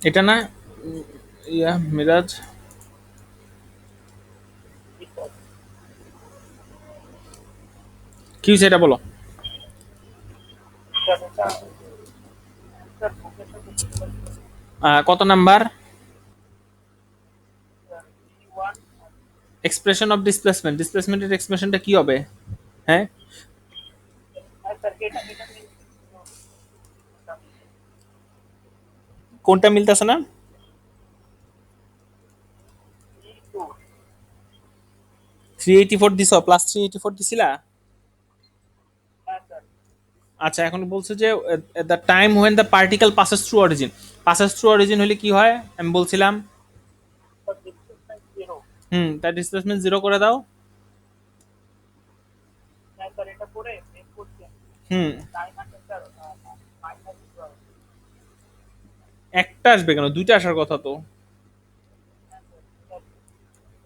এটা না, ইয়া মিরাজ, কি হয়েছে এটা বলো। কত নাম্বার? এক্সপ্রেশন অফ ডিসপ্লেসমেন্ট, ডিসপ্লেসমেন্টের এক্সপ্রেশনটা কি হবে? হ্যাঁ, কোনটা মিলতেছে না? 384 দিছ, প্লাস 384 দিছিলা? আচ্ছা, এখন বলছে যে the time when the particle passes through origin, passes through origin হলে কি হয় আমি বলছিলাম। তার ডিসপ্লেসমেন্ট জিরো করে দাও। হুম, একটা আসবে কেন, দুইটা আসার কথা তো।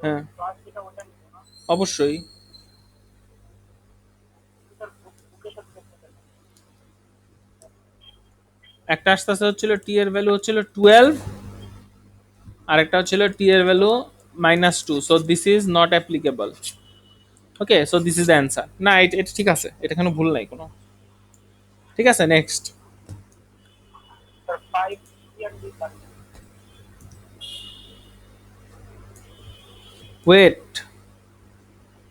হ্যাঁ, অবশ্যই। একটা আসতে হচ্ছিল টি এর ভ্যালু হচ্ছিল 12, আর একটা হচ্ছিল টি এর value -2, so this is not applicable. Okay, so this is the answer. না, এটা এটা ঠিক আছে, এটা কোনো ভুল নাই কোনো। ঠিক আছে, next. Wait,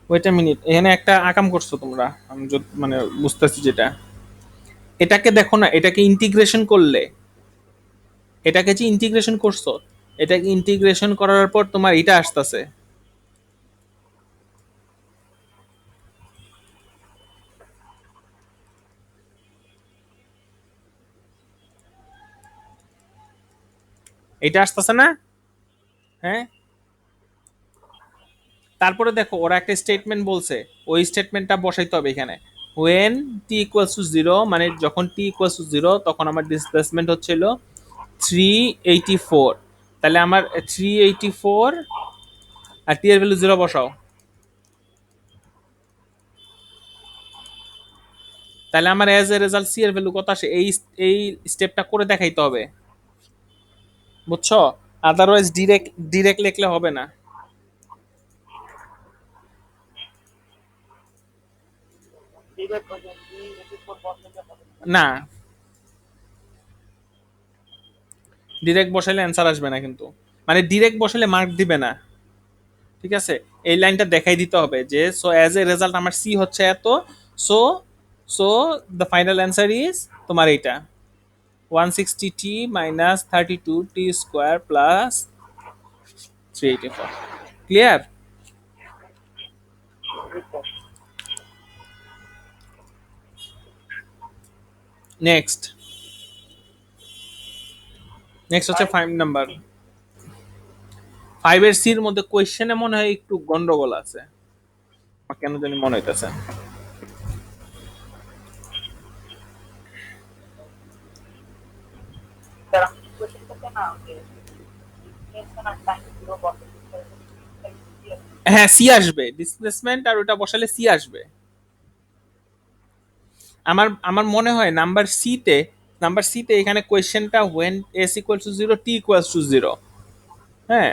wait a minute, এখানে একটা আকাম করছো তোমরা, আমি মানে বুঝতেছি যেটা। এটাকে দেখো না, এটাকে ইন্টিগ্রেশন করলে, এটাকে যে ইন্টিগ্রেশন করছো, এটাকে ইন্টিগ্রেশন করার পর তোমার এটা আসতেছে। এটা আসতেছে না? হ্যাঁ, তারপরে দেখো ওরা একটা স্টেটমেন্ট বলছে, ওই স্টেটমেন্টটা বসাইতে হবে এখানে। When T equals to zero, মানে যখন টি ইকুয়ালস টু জিরো তখন আমার ডিসপ্লেসমেন্ট হচ্ছিল 384। তাহলে আমার 384, আর টি এর ভ্যালু জিরো বসাও। তাহলে আমার এজ এ রেজাল্ট সি এর ভ্যালু কত আসে, এই এই স্টেপটা করে দেখাইতে হবে, বুঝছো? আদারওয়াইজ ডিরেক্ট ডিরেক্ট লিখলে হবে না। না, ডিরেক্ট বসাইলে অ্যান্সার আসবে না কিন্তু, মানে ডিরেক্ট বসাইলে মার্ক দিবে না। ঠিক আছে, এই লাইনটা দেখাই দিতে হবে যে সো অ্যাজ এ রেজাল্ট আমার সি হচ্ছে এত, so so the final answer is তোমার এইটা 160t minus 32t square plus 384। Clear? Next, next হচ্ছে 5 নাম্বার। 5 এর সির মধ্যে কোয়েশ্চেনে মনে হয় একটু গন্ডগোল আছে, আমার কেন জানি মনে হইতেছে। হ্যাঁ, সি আসবে, ডিসপ্লেসমেন্ট আর ওটা বসালে সি আসবে। আমার আমার মনে হয় নাম্বার সিতে এখানে কোয়েশ্চেনটা when S equals to zero T equals to zero. হ্যাঁ,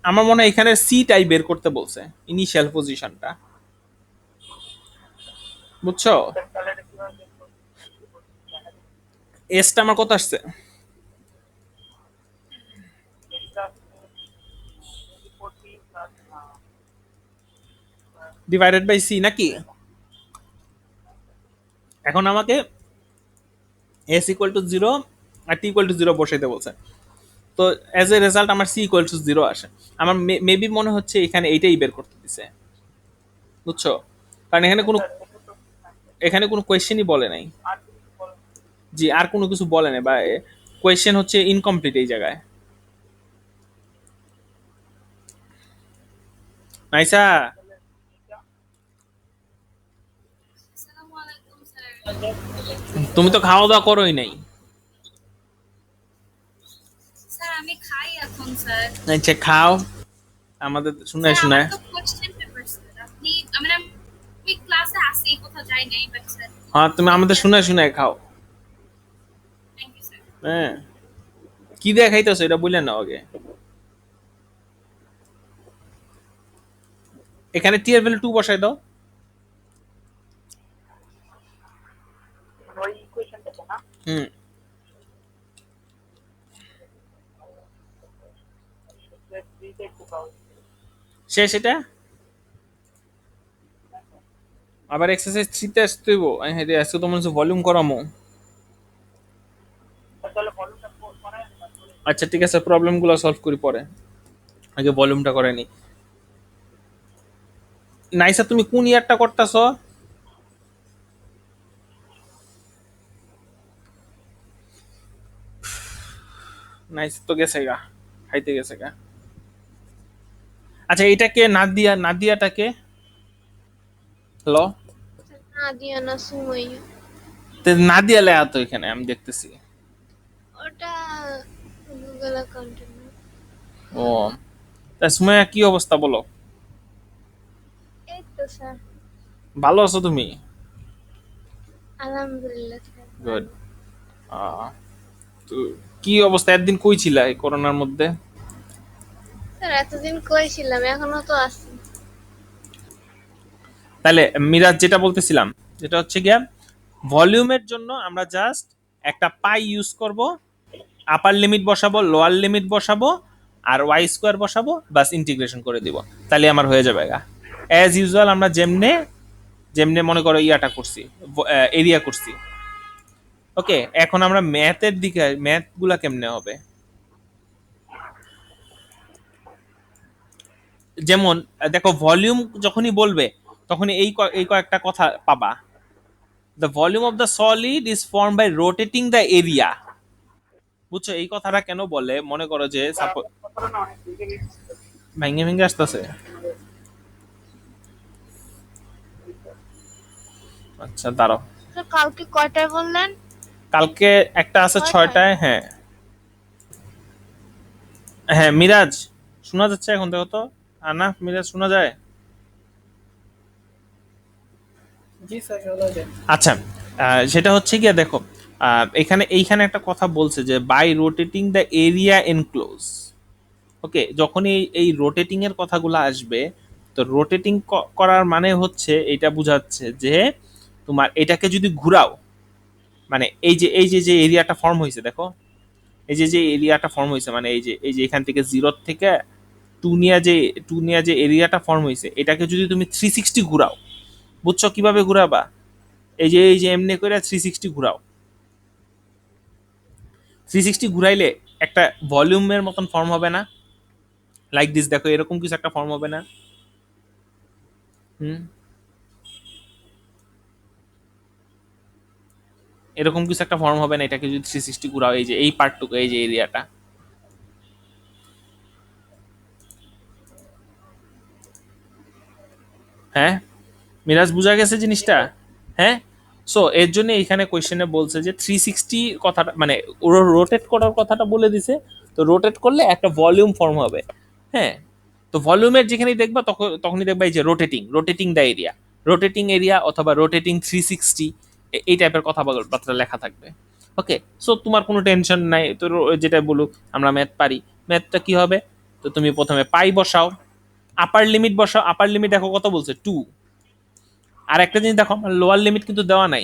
আমার মনে হয় এখানে সিটাই বের করতে বলছে, ইনিশিয়াল পজিশনটা, বুঝছো? এসটা আমার কত আসছে? ডিভাইডেড বাই সি নাকি? এখন আমাকে এস ইকুয়াল টু জিরো আর টি ইকুয়াল টু জিরো বসাইতে বলছে। তো অ্যাজ এ রেজাল্ট আমার সি ইকুয়াল টু জিরো আসে। আমার মেবি মনে হচ্ছে এখানে এইটাই বের করতে দিছে, বুঝছো? কারণ এখানে কোনো কোয়েশ্চেনই বলে নাই। জি, আর কোনো কিছু বলে নাই, বা কোয়েশ্চেন হচ্ছে ইনকমপ্লিট এই জায়গায়। নাইসা, আসসালামু আলাইকুম স্যার। তুমি তো খাওয়া দাওয়া করোই নাই। স্যার আমি খাই এখন স্যার। আচ্ছা, খাও, আমাদের শুনে স্যার শুনে। আমার তো কোশ্চেন পেপার স্যার। আপনি আমি ক্লাসে আসি কোথাও যাই নাই বাট স্যার হ্যাঁ, তুমি দেখি আমাদের এখন। শুনে শুনে খাও। Thank you sir. হ্যাঁ, কি দেখাইতেছো এটা বললেন না আগে। এখানে টি এর ভ্যালু 2 বসাই দাও। ওই ইকুয়েশনটাতে না হুম, থ্রিতে একটু পাওয়া শেষ এটা। আবার এক্সারসাইজ 3 তে আসতে হইব। হ্যাঁ রে, আজকে তো মনে হচ্ছে ভলিউম করামো। তাহলে ভলিউমটা করায় তারপরে আচ্ছা ঠিক আছে, প্রবলেমগুলো সলভ করি পরে, আগে ভলিউমটা করে নি। নাইসা তুমি কোন ইয়ারটা করতেছো? নাইস তো গেছে গা, খাইতে গেছে গা। আচ্ছা এটাকে নাদিয়া, নাদিয়াটাকে হ্যালো, নাদিয়া না সুমাইয়া। নাদিয়া লেয়া তো এখানে আমি দেখতেছি। ওটা গুগল অ্যাকাউন্টে না। ও, তা সুমাইয়া কি অবস্থা বলো? এই তো স্যার, ভালো আছো তুমি? আলহামদুলিল্লাহ স্যার গুড। ভালো। তো কি অবস্থা, একদিন কই ছিলা এই করোনার মধ্যে? স্যার এতদিন কই ছিলাম, এখনো তো আছি। তাহলে মিরাজ যেটা বলতেছিলাম, যেটা হচ্ছে গিয়া ভলিউমের জন্য আমরা জাস্ট একটা পাই ইউজ করব, আপার লিমিট বসাবো, লোয়ার লিমিট বসাবো, আর ওয়াই স্কোয়ার বসাবো, বাস ইন্টিগ্রেশন করে দিব, তাহলে আমার হয়ে যাবে গা। অ্যাজ ইউজুয়াল আমরা যেমনে যেমনে মনে করো ইয়াটা করছি, এরিয়া করছি। ওকে, এখন আমরা ম্যাথের দিকে, ম্যাথ গুলা কেমনে হবে। যেমন দেখো ভলিউম যখনই বলবে তখনই এই কয়েকটা কথা পাবা। The volume of the solid is form by rotating the area. বুঝছো এই কথাটা কেন বলে? মনে করো যে কতটা না অনেক দিকে ভেঙে ভেঙে আসতেছে। আচ্ছা দাঁড়াও, স্যার কালকে কয়টায় বললেন? কালকে একটা আছে 6টায়। 6টায়। হ্যাঁ হ্যাঁ মিরাজ, শোনা যাচ্ছে এখন দেখো তো। না মিরাজ শোনা যায়? জি স্যার চলা যায় আচ্ছা, সেটা হচ্ছে গিয়ে দেখো, এখানে এইখানে একটা কথা বলছে যে by rotating the area enclose. Okay, যখনই এই রোটেটিং এর কথাগুলো আসবে, তো রোটেটিং করার মানে হচ্ছে এটা বোঝাচ্ছে যে তোমার এটাকে যদি ঘুরাও, মানে এই যে এরিয়াটা ফর্ম হয়েছে দেখো, এই যে এরিয়াটা ফর্ম হয়েছে, মানে এই যে এখান থেকে 0 থেকে 2 নিয়ে যে এরিয়াটা ফর্ম হয়েছে, এটাকে যদি তুমি 360 ঘুরাও, বুঝছো কিভাবে ঘুরাবা? এই যে এমনি করে 360 ঘুরাও। 360 ঘুরাইলে একটা ভলিউমের মতন ফর্ম হবে না? লাইক দিস, দেখো এরকম কিছু একটা ফর্ম হবে না? হুম, এরকম কিছু একটা ফর্ম হবে না এটাকে যদি 360 ঘুরাও, এই যে এই পার্টটুকু, এই যে এরিয়াটা। হ্যাঁ মিরাজ, বুঝা গেছে জিনিসটা? হ্যাঁ, সো এর জন্য এখানে কোয়েশ্চেনে বলছে যে 360 কথাটা মানে ওরা রোটেট করার কথাটা বলে দিছে। তো রোটেট করলে একটা ভলিউম ফর্ম হবে। হ্যাঁ, তো ভলিউমের যেখানেই দেখবা তখনই দেখবা এই যে rotating, rotating the area, rotating area অথবা রোটেটিং 360, এই টাইপের কথাবার্তা লেখা থাকবে। ওকে, সো তোমার কোনো টেনশন নাই তো, যেটা বলুক আমরা ম্যাথ পারি। ম্যাথটা কি হবে? তো তুমি প্রথমে পাই বসাও, আপার লিমিট বসাও, আপার লিমিট দেখো কত বলছে 2। আর একটা জিনিস দেখো, আমার লোয়ার লিমিট কিন্তু দেওয়া নাই,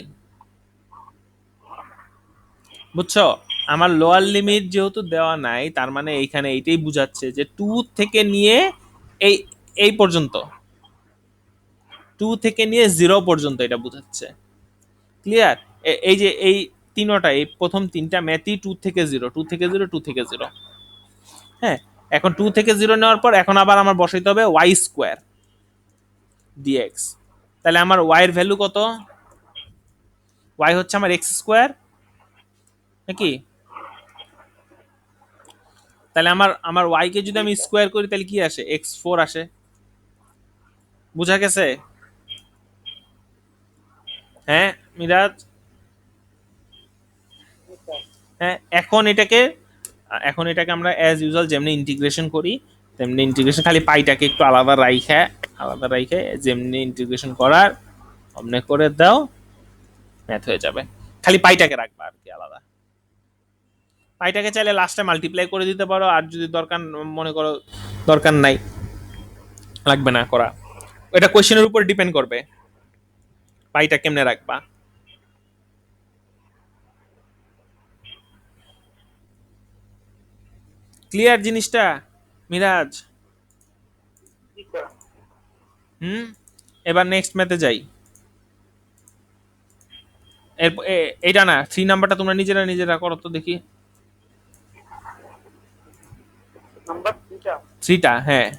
বুঝছো? আমার লোয়ার লিমিট যেহেতু দেওয়া নাই, তার মানে এইখানে এইটাই বুঝাচ্ছে যে 2 থেকে নিয়ে এই এই পর্যন্ত, 2 থেকে নিয়ে 0 পর্যন্ত এটা বুঝাচ্ছে। ক্লিয়ার? এই যে এই তিনটা, এই প্রথম তিনটা ম্যাথই 2 থেকে 0, 2 থেকে 0, 2 থেকে 0। হ্যাঁ, এখন 2 থেকে 0 নেওয়ার পর এখন আবার আমার বসাইতে হবে ওয়াই স্কোয়ার ডিএক্স। তাহলে আমার ওয়াই এর ভ্যালু কত? ওয়াই হচ্ছে আমার এক্স স্কোয়ার, নাকি? তাহলে আমার আমার ওয়াই কে যদি আমি স্কোয়ার করি তাহলে কি আসে? x4 আসে। বুঝা গেছে? হ্যাঁ মিরাজ, হ্যাঁ এখন এটাকে আমরা অ্যাজ ইউজুয়াল যেমনি ইন্টিগ্রেশন করি তেমনি ইন্টিগ্রেশন, খালি পাইটাকে একটু আলাদা রাইখে যেমনি ইন্টিগ্রেশন করার অমনে করে দাও, ম্যাথ হয়ে যাবে। খালি পাইটাকে রাখবা আর কি আলাদা। পাইটাকে চাইলে লাস্টে মাল্টিপ্লাই করে দিতে পারো, আর যদি দরকার মনে করো দরকার নাই, লাগবে না করা, এটা কোয়েশ্চেনের উপর ডিপেন্ড করবে পাইটা কেমনে রাখবা। ক্লিয়ার জিনিসটা মিরাজ? জি স্যার। হুম, এবার নেক্সট ম্যাথে যাই। এইটা না, 3 নাম্বারটা তোমরা নিজেরা নিজেরা করো তো দেখি। নাম্বার 3টা। 3টা, হ্যাঁ।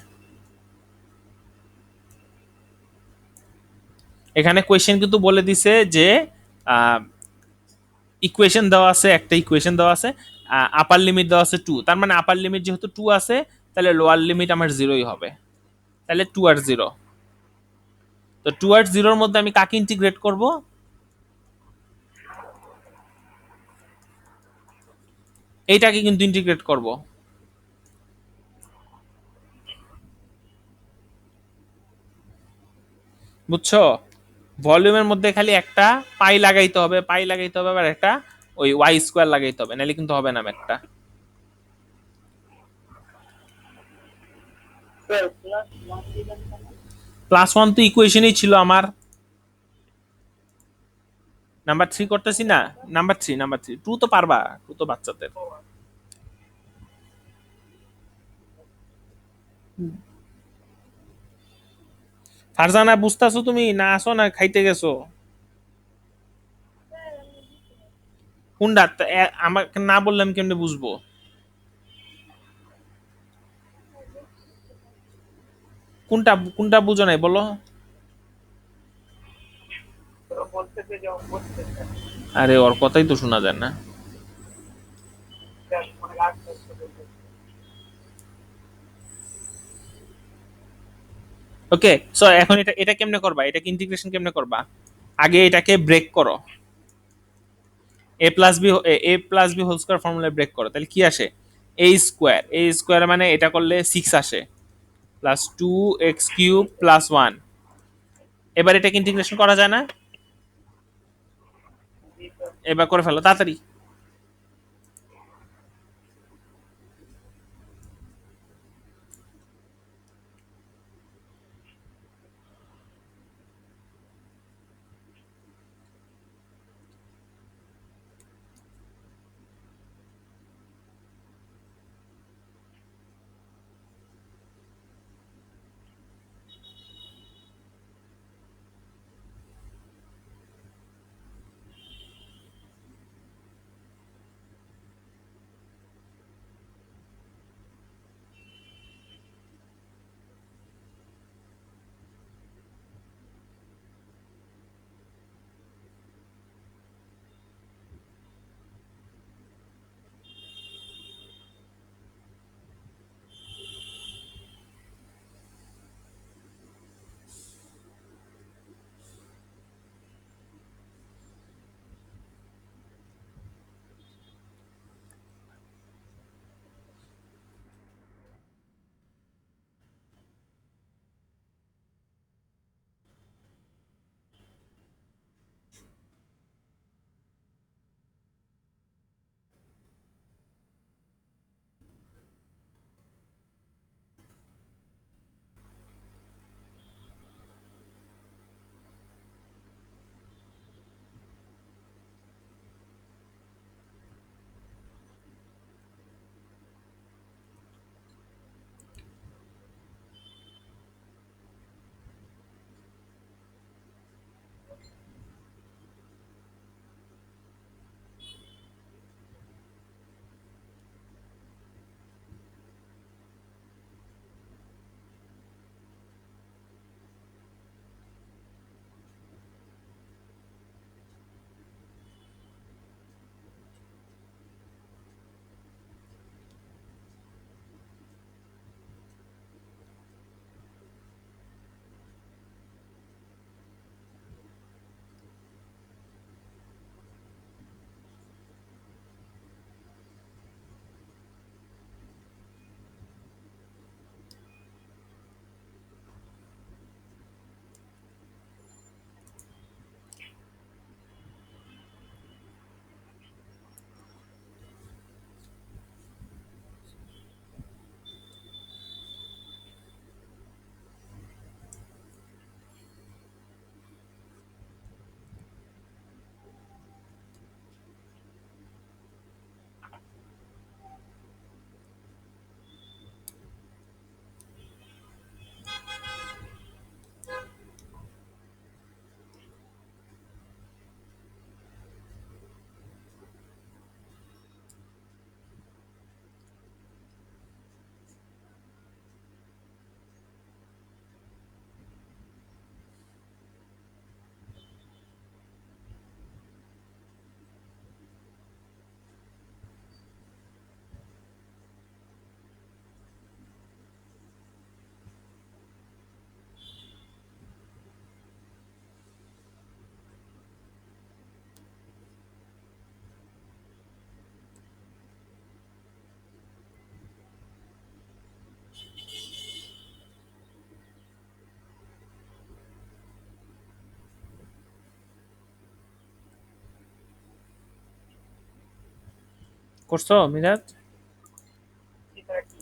এখানে কোয়েশ্চেন কিন্তু বলে দিছে যে ইকুয়েশন দেওয়া আছে, একটা ইকুয়েশন দেওয়া আছে, আপার লিমিট দেওয়া আছে 2, তার মানে আপার লিমিট যেহেতু 2 আছে তাহলে লোয়ার লিমিট আমার 0ই হবে, তাহলে 2 আর 0। তো 2 আর 0-র মধ্যে আমি কাকে ইন্টিগ্রেট করব? এইটাকে কিন্তু ইন্টিগ্রেট করব, বুঝছো? ভলিউমের মধ্যে খালি একটা পাই লাগাইতে হবে, পাই লাগাইতে হবে, আবার একটা ওই ওয়াই স্কোয়ার লাগাইতে হবে, নাহলে কিন্তু হবে না ম্যাথটা। স্যার প্লাস 1 দিবেন কেন? +1 তো ইকুয়েশনই ছিল আমার। নাম্বার 3 করতেছি না, নাম্বার থ্রি 2 তো পারবা, 2 তো বাচ্চাদের। ফারজানা বুঝতাছো তুমি, না আসো না খাইতে গেছো? কোনটা আমাকে না বললে আমি কেমনে বুঝবো? কোনটা কোনটা বুঝো নাই বলো? তো বলতেছে যে বলতে স্যার আরে ওর কথাই তো শোনা যায় না। মানে লাস্ট বলতে। ওকে, সো এখন এটা এটা কেমনে করবা, এটাকে ইন্টিগ্রেশন কেমনে করবা? আগে এটাকে ব্রেক করো, a plus B whole square ফর্মুলায় ব্রেক করো, তাহলে কি আসে? এ স্কোয়ার মানে এটা করলে 6 আসে, +2x³ + 1। এবার এটাকে ইন্টিগ্রেশন করা যায় না? জি স্যার। এবার করে ফেলো তাড়াতাড়ি। করছো মিরাজ? এটা কি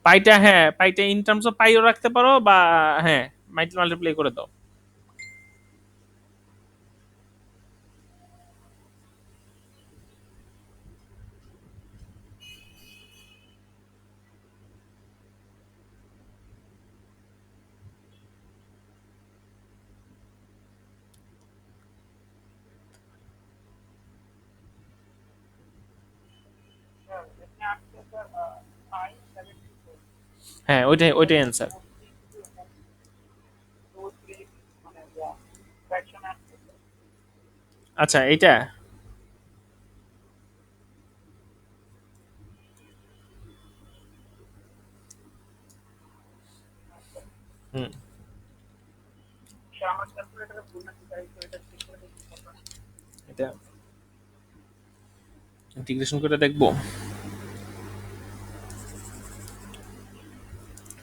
পাইটা, হ্যাঁ পাইটা ইন টার্মস অফ পাইও রাখতে পারো, বা হ্যাঁ মাল্টিপ্লাই করে দাও। এখানে আসছে স্যার আই 74 হ্যাঁ ওইটাই ওইটাই অ্যান্সার। টু থ্রি মানে ফ্র্যাকশন আসছে আচ্ছা এইটা হুম, স্যার আমার ক্যালকুলেটরে ভুল নাকি তাই তো এটা চেক করে দেখতে পারবেন এটা ইন্টিগ্রেশন করে দেখবো।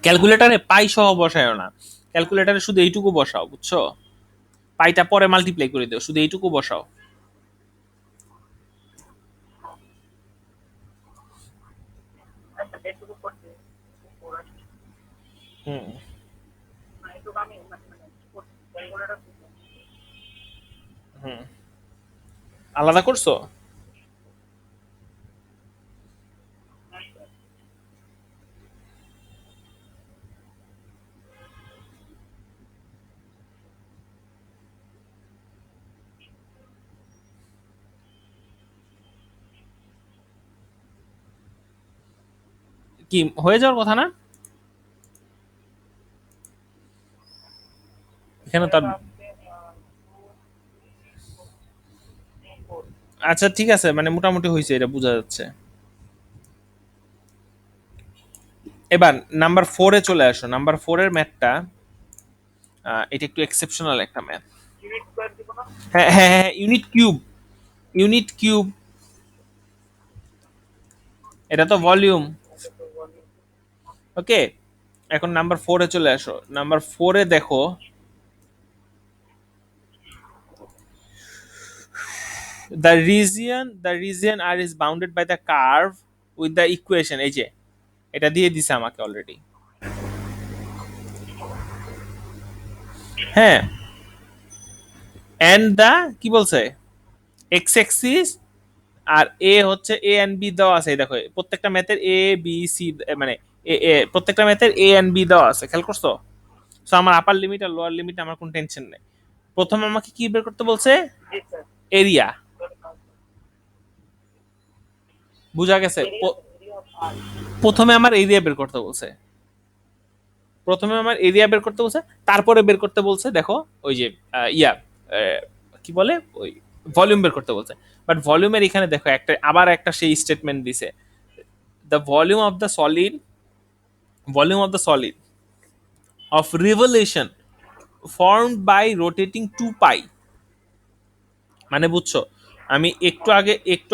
ক্যালকুলেটারে পাই সহ বসায়ও না, ক্যালকুলেটারে শুধু এইটুকু বসাও, বুঝছো? পাইটা পরে মাল্টিপ্লাই করে দিও, শুধু এইটুকু বসাও। আচ্ছা এটুকু করতে ফোর আসছে হুম না এটুকু আমি মানে ক্যালকুলেটর হুম, আলাদা করছো? কি হয়ে যাওয়ার কথা না? এখানে তার আসছে ফোর আচ্ছা ঠিক আছে, মানে মোটামুটি হয়েছে, এটা বোঝা যাচ্ছে। এবার নাম্বার ফোরে চলে আসো। নাম্বার ফোরের ম্যাথটা, এটা একটু এক্সেপশনাল একটা ম্যাথ। ইউনিট স্কয়ার দিব না হ্যাঁ হ্যাঁ হ্যাঁ, ইউনিট কিউব, ইউনিট কিউব, এটা তো ভলিউম। ওকে, এখন নাম্বার ফোরে চলে আসো। নাম্বার ফোরে দেখো, the region R is bounded by the curve with the equation, এই যে এটা দিয়ে দিছে আমাকে অলরেডি। হ্যাঁ, and the কি বলছে, x axis আর এ হচ্ছে এ এন্ড বি দেওয়া আছে। এই দেখো প্রত্যেকটা ম্যাথের এ বি সি, মানে প্রত্যেকটা ম্যাথের এ এন্ড বি দেওয়া আছে, খেয়াল করছো? সো আমার আপার লিমিট আর লোয়ার লিমিট আমার কোনো টেনশন নেই। প্রথম আমাকে কি বের করতে বলছে? জি স্যার এরিয়া। বুঝা গেছে? এরিয়া অফ আর প্রথমে আমার এরিয়া বের করতে বলছে, প্রথমে আমার এরিয়া বের করতে বলছে, তারপরে বের করতে বলছে দেখো ওই যে আহ, কি বলে ওই ভলিউম বের করতে বলছে। বাট ভলিউমের এখানে দেখো একটা আবার একটা সেই স্টেটমেন্ট দিছে, the volume of the solid, volume of the solid of revolution formed by rotating 2 pi. মানে বুঝছো, আমি একটু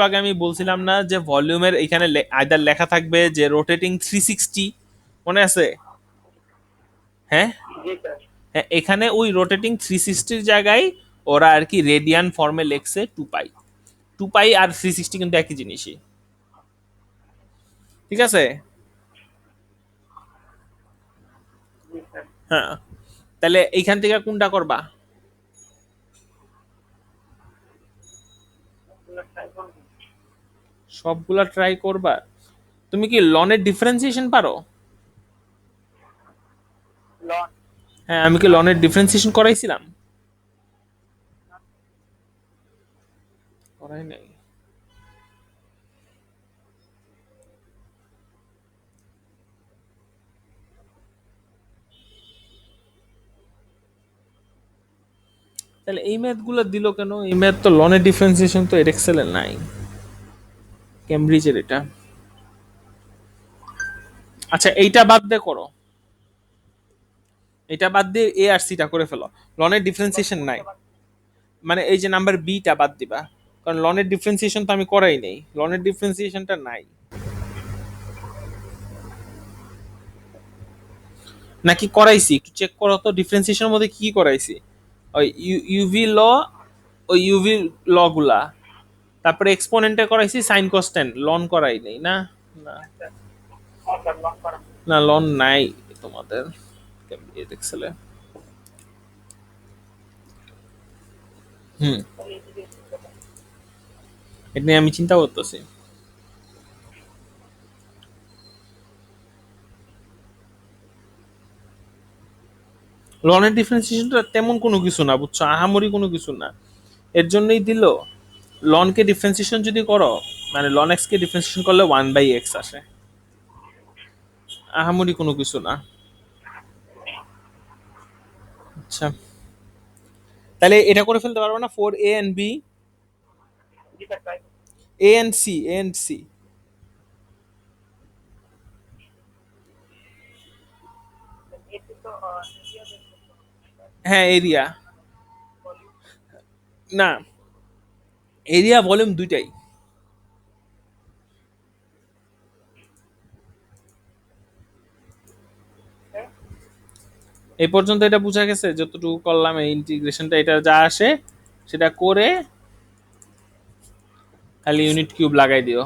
আগে আমি বলছিলাম না যে ভলিউমের এখানে আইদার লেখা থাকবে যে রোটেটিং 360, মনে আছে? হ্যাঁ জি স্যার হ্যাঁ, এখানে ওই রোটেটিং 360 জায়গায় ওরা আর কি রেডিয়ান ফর্মে লেখছে 2 পাই। 2 পাই আর 360 কিন্তু একই জিনিসই, ঠিক আছে? জি স্যার হ্যাঁ, তাহলে এইখান থেকে কোনটা করবা? ট্রাই করুন সবগুলা ট্রাই করবা? তুমি কি লনের ডিফারেন্সিয়েশন পারো? লন হ্যাঁ, আমি কি লনের ডিফারেন্সিয়েশন করাইছিলাম? করাই নাই। তাহলে এই ম্যাথ গুলো দিল কেন? এই ম্যাথ তো লনের ডিফারেন্সিয়েশন তো এডেক্সেলের নাই, কেমব্রিজের এটা। আচ্ছা এইটা বাদ দিয়ে করো, এটা বাদ দিয়ে এ আর সিটা করে ফেলো। লনের ডিফারেন্সিয়েশন নাই, মানে এই যে নাম্বার বিটা বাদ দিবা, কারণ লনের ডিফারেন্সিয়েশন তো আমি করাই নেই, লনের ডিফারেন্সিয়েশনটা নাই। নাকি করাইছি? একটু চেক করো তো ডিফারেন্সিয়েশনের মধ্যে কি করাইছি। ওই ইউভি ল, ওই ইউভি ল গুলা তারপরে এক্সপোনেন্টে করাইছি সাইন কস্ট্যান্ট, লন করাই নেই না। না স্যার লং করা না, লন নাই তোমাদের এক্সেলে। হুম, তাহলে এই দিকে চিন্তা করেন। এটা নিয়ে আমি চিন্তা করতেছি। লনের ডিফারেন্সিয়েশনটা তেমন কোনো কিছু না, বুঝছো, আহামরি কোনো কিছু না। এর জন্যই দিল, লনকে ডিফারেন্সিয়েশন যদি করো, মানে লন এক্স কে ডিফারেন্সিয়েশন করলে 1/x আসে, আহামরি কোনো কিছু না। আচ্ছা, তাহলে এটা করে ফেলতে পারবো না, 4a and b, G sir try a and c. করুন। এতে তো এরিয়া বের করতে হবে, হ্যাঁ, এরিয়া, না, এরিয়া ভলিউম দুইটাই। হ্যাঁ এই পর্যন্ত এটা বোঝা গেছে, যতটুকু করলাম এই ইন্টিগ্রেশনটা, এটা যা আসে সেটা করে খালি ইউনিট কিউব লাগাই দিও।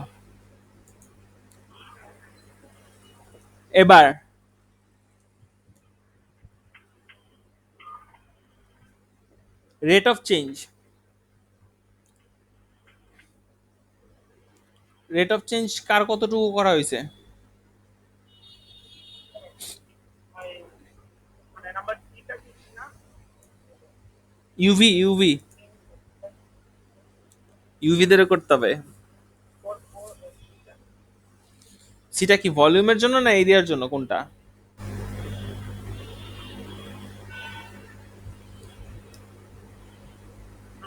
এবার rate of change, rate of change কার কতটুকু করা হয়েছে? মানে নাম্বার 3 টা কি না ইউভি, ইউভি, ইউভি দের করতে হবে। 4 4 সেটা কি ভলিউমের জন্য না এরিয়ার জন্য, কোনটা?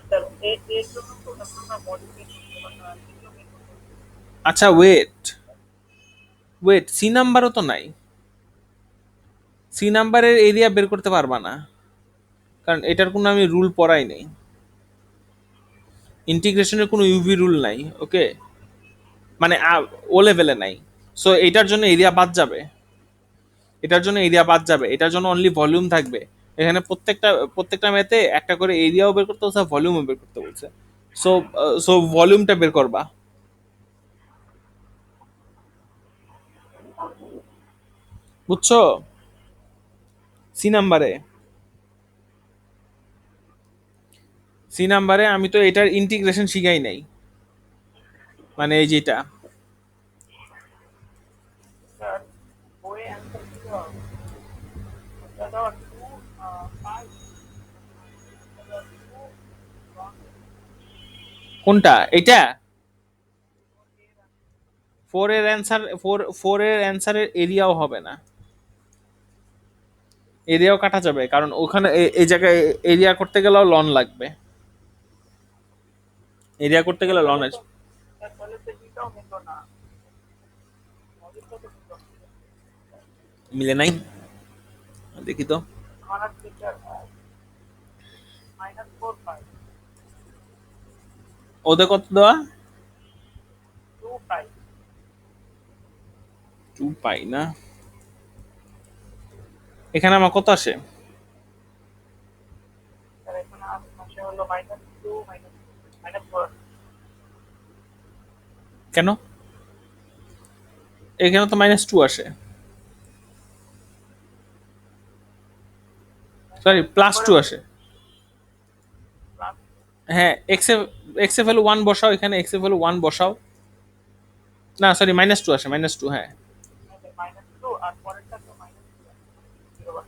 স্যার এর জন্য তো এখন আমরা মডিফাই করতে পারি না, এগুলো বের করতে হবে। আচ্ছা, ওয়েট ওয়েট, সি নাম্বারও তো নাই, সি নাম্বারের এরিয়া বের করতে পারবা না, কারণ এটার কোনো আমি রুল পড়াই নেই, ইন্টিগ্রেশনের কোনো ইউভি রুল নাই, ওকে, মানে ও লেভেলে নাই। সো এটার জন্য এরিয়া বাদ যাবে, এটার জন্য এরিয়া বাদ যাবে, এটার জন্য অনলি ভলিউম থাকবে। এখানে প্রত্যেকটা ম্যাথে একটা করে এরিয়াও বের করতে বলছে, ভলিউমও বের করতে বলছে। সো সো ভলিউমটা বের করবা, বুঝছো, সি নাম্বারে, সি নাম্বারে আমি তো এটার ইন্টিগ্রেশন শিখাই নাই, মানে এই যেটা, স্যার বইয়ে অ্যান্সার কি দেওয়া হবে? এটা দেওয়া 2 5 কোনটা এটা? ফোর এর অ্যান্সারের এরিয়াও হবে না, এরিয়াও কাটা যাবে, কারণ ওখানে এই জায়গায় এরিয়া করতে গেলেও লন লাগবে, এরিয়া করতে গেলে লন তাহলে তো আসবে। স্যার তাহলে তো এটাও মিললো না, মডিফাই তো মিললো না। মিলে নাই, দেখি তো। আমার আছে স্যার -4 5 ওদের কত দেওয়া? 2 5 টু পাই না, এখানে আমার কত আসে? স্যার এখানে আসে হলো -2 -4 কেন এখানে তো -2 আসে, সরি +2 আসে। প্লাস হ্যাঁ, এক্স এ ভ্যালু 1 বসাও, এখানে এক্স এ ভ্যালু 1 বসাও, না সরি -2 আসে, -2, হ্যাঁ। -2 আর পরেরটা তো -0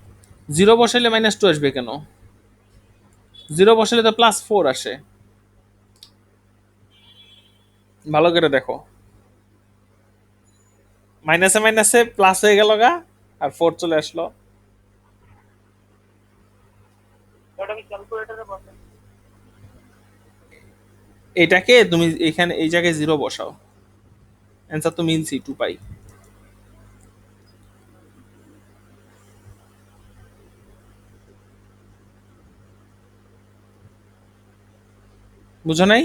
জিরো বসাইলে -2 আসবে কেন? জিরো বসাইলে তো +4 আসে, ভালো করে দেখো, মাইনাসে মাইনাসে প্লাস হয়ে গেল গা, আর 4 চলে আসলো। ওটা কি ক্যালকুলেটরে বসে? এটাকে তুমি এখানে এই জায়গায় জিরো বসাও, অ্যান্সার তো মিলছি 2 পাই। বুঝো নাই?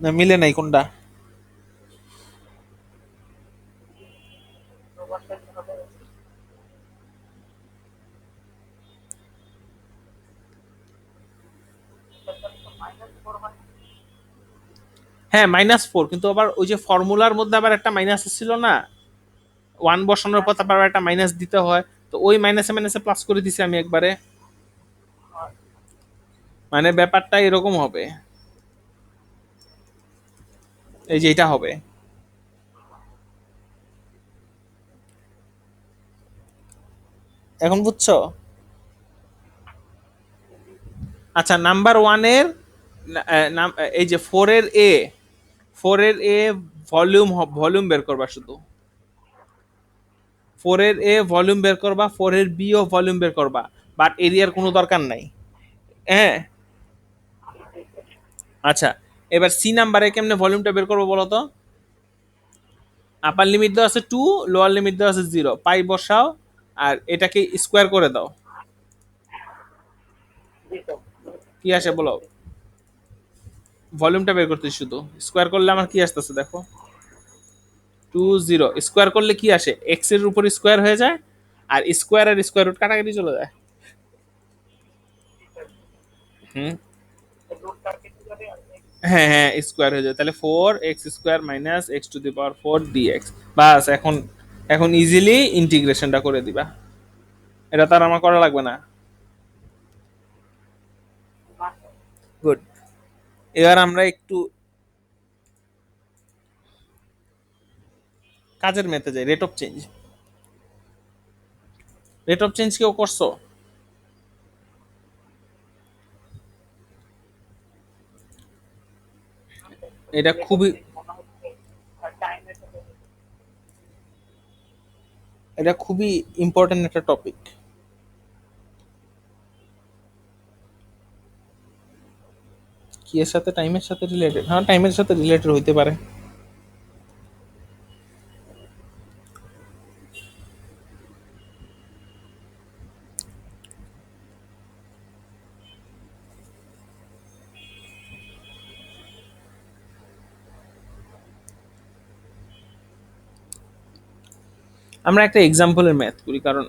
না মিলে নাই কোনটা? তো বসাইতে হবে -4 মানে হ্যাঁ -4, কিন্তু আবার ওই যে ফর্মুলার মধ্যে আবার একটা মাইনাস ছিল না, 1 বসানোর পর তারপর আবার একটা মাইনাস দিতে হয়, তো ওই মাইনাসে মাইনাসে প্লাস করে দিছি আমি একবারে। মানে ব্যাপারটা এরকম হবে, এই যে এটা হবে। এখন বুঝছো? আচ্ছা, নাম্বার ওয়ানের এই যে 4 এর এ ভলিউম বের করবা শুধু, 4 এর এ ভলিউম বের করবা, 4 এর বি ও ভলিউম বের করবা, বাট এরিয়ার কোনো দরকার নাই। হ্যাঁ, আচ্ছা, এবার সি নাম্বারে কেমনে ভলিউমটা বের করবো বলো তো? আপার লিমিট দেওয়া আছে 2, লোয়ার লিমিট দেওয়া আছে 0, পাই বসাও আর এটাকে স্কোয়ার করে দাও। দিতো। কি আসে বলো? ভলিউমটা বের করতে শুধু স্কোয়ার করলে আমার কি আসতেছে দেখো, 2 0 স্কোয়ার করলে কি আসে, এক্স এর উপর স্কোয়ার হয়ে যায়, আর স্কোয়ার আর স্কোয়ার রুট কাটাকাটি চলে যায়। হুম, রুটটা কেটে যাবে আর হ্যাঁ হ্যাঁ, স্কোয়ার হয়ে যায়, তাহলে 4x² মাইনাস x⁴ বাস। এখন এখন ইজিলি ইন্টিগ্রেশনটা করে দিবা, এটা তার আমার করা লাগবে না। গুড। এবার আমরা একটু কাজের মেতে যাই, rate of change. Rate of change কেউ করছো? এটা খুবই মনে হচ্ছে টাইমের সাথে এটা খুবই ইম্পর্টেন্ট একটা টপিক। কি এর সাথে, টাইমের সাথে রিলেটেড? হ্যাঁ, টাইমের সাথে রিলেটেড হইতে পারে। আমরা একটা এক্সাম্পলের ম্যাথ করি, কারণ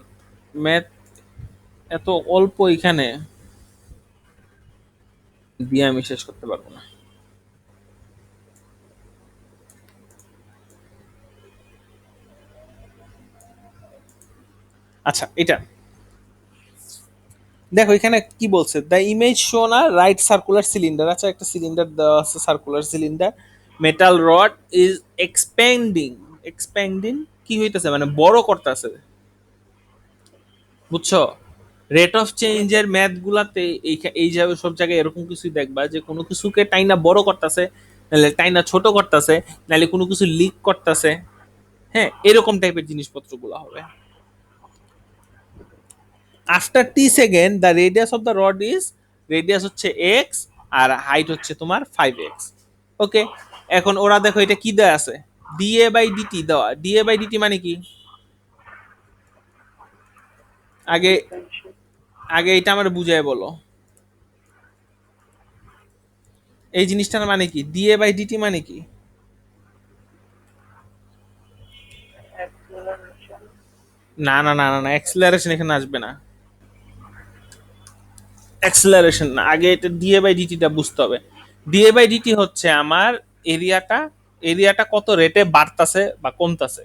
ম্যাথ এত অল্প এখানে দিয়ে আমি শেষ করতে পারবো না। আচ্ছা, এটা দেখো এখানে কি বলছে, দ্য ইমেজ শোন আ রাইট সার্কুলার সিলিন্ডার। আচ্ছা, একটা সিলিন্ডার দেওয়া আছে, circular cylinder, metal rod is expanding. Expanding কি হইতেছে, মানে বড় করতেছে, বুঝছো? রেট অফ চেঞ্জের ম্যাথ গুলাতে এই যাবে সব জায়গায় এরকম কিছুই দেখবা, যে কোনো কিছুকে টাইনা বড় করতেছে, নাহলে টাইনা ছোট করতেছে, নাহলে কোনো কিছু লিক করতেছে। হ্যাঁ, এরকম টাইপের জিনিসপত্রগুলো হবে। After T second the radius of the rod is, radius হচ্ছে এক্স আর হাইট হচ্ছে তোমার 5x। ওকে, এখন ওরা দেখো এটা কি দেওয়া আছে, dA/dt দেওয়া। dA/dt মানে কি? আগে আগে এটা আমার বুঝায় বলো, এই জিনিসটার মানে কি? dA/dt মানে কি? অ্যাক্সেলারেশন না না না না না, অ্যাক্সিলারেশন এখানে আসবে না। অ্যাক্সিলারেশন না, আগে এটা dA/dt টা বুঝতে হবে। dA/dt হচ্ছে আমার এরিয়াটা, এরিয়াটা কত রেটে বাড়তাছে বা কমতাছে।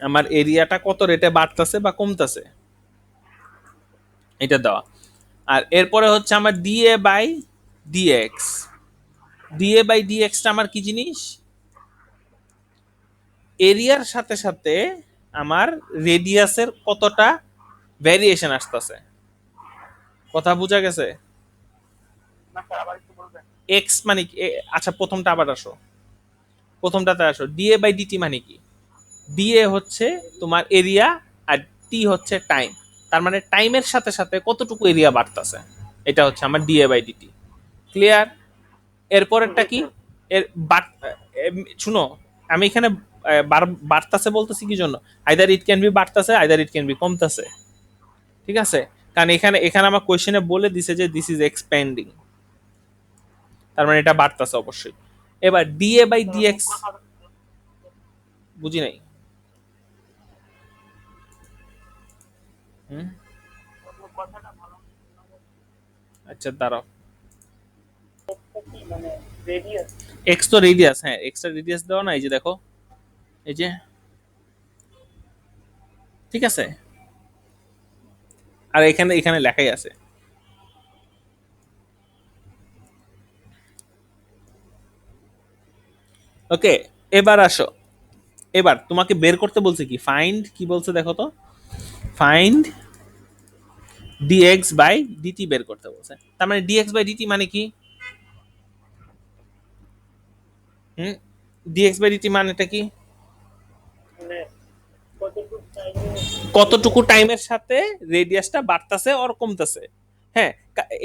আমার এরিয়াটা কত রেটে বাড়তাছে বা কমতাছে, এটা দেওয়া। আর এরপরে হচ্ছে আমার dA/dx। dA/dx টা আমার কি জিনিস? এরিয়ার সাথে সাথে আমার রেডিয়াসের কতটা ভ্যারিয়েশন আসতেছে। কথা বোঝা গেছে? না স্যার আবার একটু বলবেন। এক্স মানে কি আচ্ছা, প্রথমটা আবার আসো, প্রথমটাতে আসো। dA/dt মানে কি? ডিএ হচ্ছে তোমার এরিয়া, আর টি হচ্ছে টাইম। তার মানে টাইমের সাথে সাথে কতটুকু এরিয়া বাড়তেছে, এটা হচ্ছে আমার dA/dt। ক্লিয়ার? এরপরেরটা কি? এর শুনো, আমি এখানে বাড়তাছে বলতেছি কি জন্য, আইদার ইট ক্যান বি বাড়তাছে, আইদার ইট ক্যান বি কমতাছে। ঠিক আছে, কারণ এখানে এখানে আমার কোয়েশ্চেনে বলে দিছে যে দিস ইজ এক্সপ্যান্ডিং, তার মানে এটা বাড়তাছে অবশ্যই। এবার dA/dx বুঝি নাই। হুম, তোমার কথাটা ভালো শোনা যাচ্ছে আচ্ছা দাঁড়াও, না। কি মানে রেডিয়াস? এক্স তো রেডিয়াস, হ্যাঁ এক্সট্রা রেডিয়াস দেওয়া না, এই যে দেখো, এই যে, ঠিক আছে, আর এখানে এখানে লেখাই আছে। ওকে, এবার আসো, এবার তোমাকে বের করতে বলছে কি, ফাইন্ড কি বলছে দেখো তো, ফাইন্ড ডিএক্স বাই ডিটি বের করতে বলছে। তার মানে ডিএক্স বাই ডিটি মানে কি, হুম, ডিএক্স বাই ডিটি মানেটা কি, মানে কতটুকু টাইমে কতটুকু টাইমের সাথে রেডিয়াসটা বাড়তাছে আর কমতেছে। হ্যাঁ,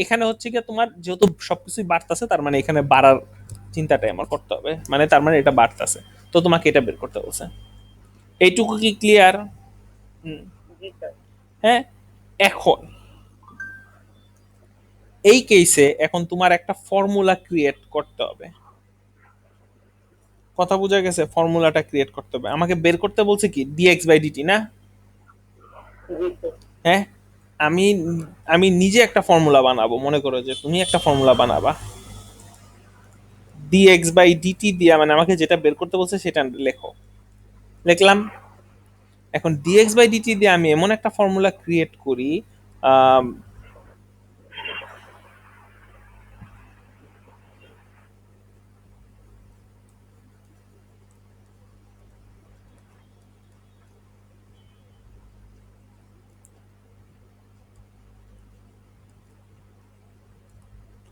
এখানে হচ্ছে কি তোমার যেহেতু সবকিছুই বাড়তাছে, তার মানে এখানে বাড়ার চিন্তাটাই আমার করতে হবে, মানে তার মানে এটা বাড়তাছে, তো তোমাকে এটা বের করতে বলছে। এইটুকু কি ক্লিয়ার? জি স্যার। হ্যাঁ, এখন এই কেসে এখন তোমার একটা ফর্মুলা ক্রিয়েট করতে হবে। কথা বোঝা গেছে? ফর্মুলাটা ক্রিয়েট করতে হবে, আমাকে বের করতে বলছে কি ডিএক্স বাই ডিটি না। জি স্যার। হ্যাঁ, আমি আমি নিজে একটা ফর্মুলা বানাবো, মনে করো যে তুমি একটা ফর্মুলা বানাবা ডিএক্স বাই ডিটি দিয়া, মানে আমাকে যেটা বের করতে বলছে সেটা লেখো, লিখলাম। এখন ডিএক্স বাই ডিটি দিয়ে আমি এমন একটা ফর্মুলা ক্রিয়েট করি, আম,